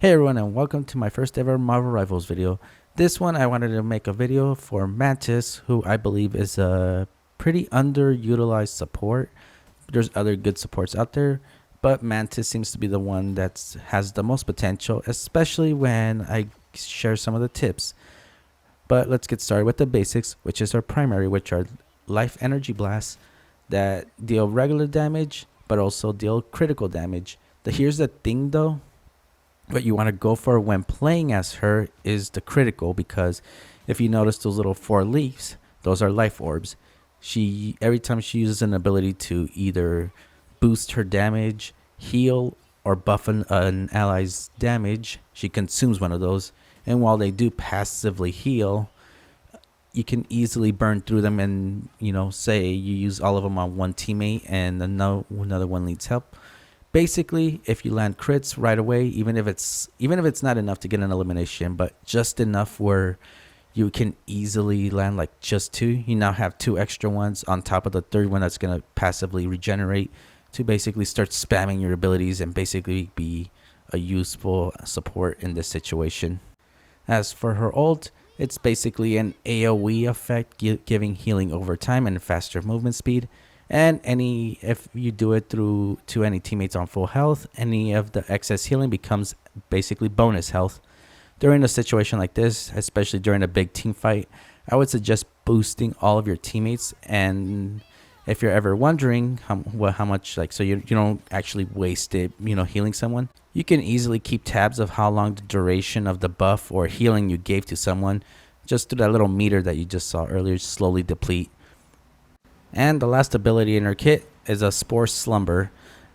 Hey everyone, and welcome to my first ever Marvel Rivals video. This one I wanted to make a video for Mantis, who I believe is a pretty underutilized support. There's other good supports out there, but Mantis seems to be the one that has the most potential, especially when I share some of the tips. But let's get started with the basics, which is our primary, which are life energy blasts that deal regular damage but also deal critical damage. Here's the thing though, what you want to go for when playing as her is the critical, because if you notice those little 4 leaves, those are life orbs. Every time she uses an ability to either boost her damage, heal, or buff an ally's damage, she consumes one of those. And while they do passively heal, you can easily burn through them, and say you use all of them on one teammate and another one needs help. Basically, if you land crits right away, even if it's not enough to get an elimination, but just enough where you can easily land like just 2, you now have 2 extra ones on top of the third one that's going to passively regenerate to basically start spamming your abilities and basically be a useful support in this situation. As for her ult, it's basically an AoE effect, giving healing over time and faster movement speed. And if you do it to any teammates on full health, any of the excess healing becomes basically bonus health. During a situation like this, especially during a big team fight, I would suggest boosting all of your teammates. And if you're ever wondering how much, so you don't actually waste it, healing someone, you can easily keep tabs of how long the duration of the buff or healing you gave to someone, just through that little meter that you just saw earlier, slowly deplete. And the last ability in her kit is a Spore Slumber.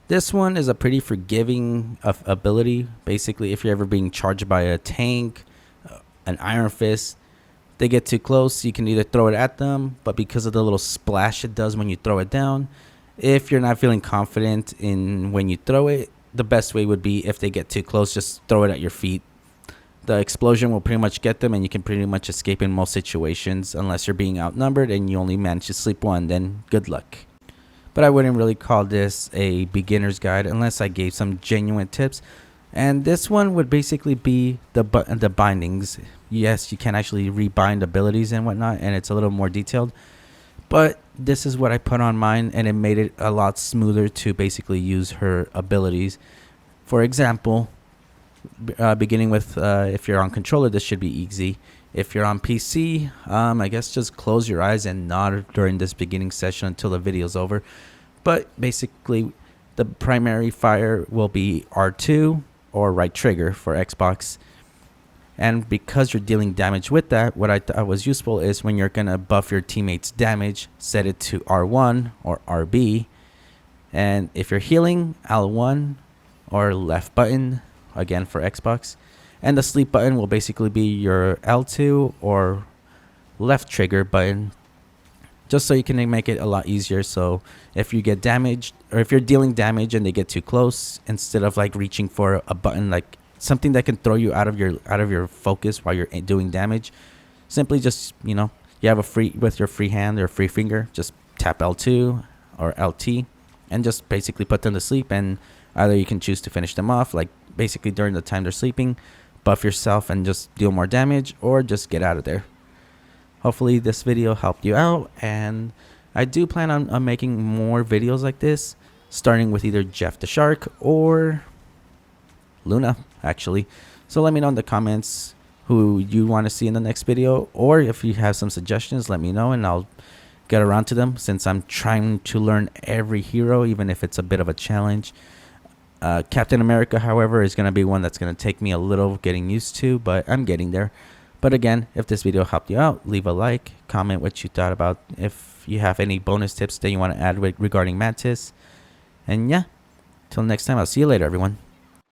This one is a pretty forgiving ability. Basically, if you're ever being charged by a tank, an Iron Fist, they get too close, you can either throw it at them, but because of the little splash it does when you throw it down, if you're not feeling confident in when you throw it, the best way would be, if they get too close, just throw it at your feet. The explosion will pretty much get them, and you can pretty much escape in most situations, unless you're being outnumbered and you only manage to sleep one, then good luck. But I wouldn't really call this a beginner's guide unless I gave some genuine tips. And this one would basically be the bindings. Yes, you can actually rebind abilities and whatnot, and it's a little more detailed. But this is what I put on mine, and it made it a lot smoother to basically use her abilities. For example, beginning with if you're on controller, this should be easy. If you're on PC, I guess just close your eyes and nod during this beginning session until the video's over. But basically, the primary fire will be R2 or right trigger for Xbox. And because you're dealing damage with that, what I thought was useful is when you're going to buff your teammate's damage, set it to R1 or RB. And if you're healing, L1 or left button, again for Xbox. And the sleep button will basically be your L2 or left trigger button, just so you can make it a lot easier. So if you get damaged, or if you're dealing damage and they get too close, instead of like reaching for a button, like something that can throw you out of your focus while you're doing damage, simply just you have with your free hand or free finger, just tap L2 or LT and just basically put them to sleep. And either you can choose to finish them off, like basically during the time they're sleeping, buff yourself and just deal more damage, or just get out of there. Hopefully this video helped you out, and I do plan on making more videos like this, starting with either Jeff the Shark or Luna, actually. So let me know in the comments who you want to see in the next video, or if you have some suggestions, let me know and I'll get around to them, since I'm trying to learn every hero, even if it's a bit of a challenge. Captain America, however, is going to be one that's going to take me a little getting used to, but I'm getting there. But again, if this video helped you out, leave a like, comment what you thought about, if you have any bonus tips that you want to add regarding Mantis. And yeah, till next time, I'll see you later, everyone.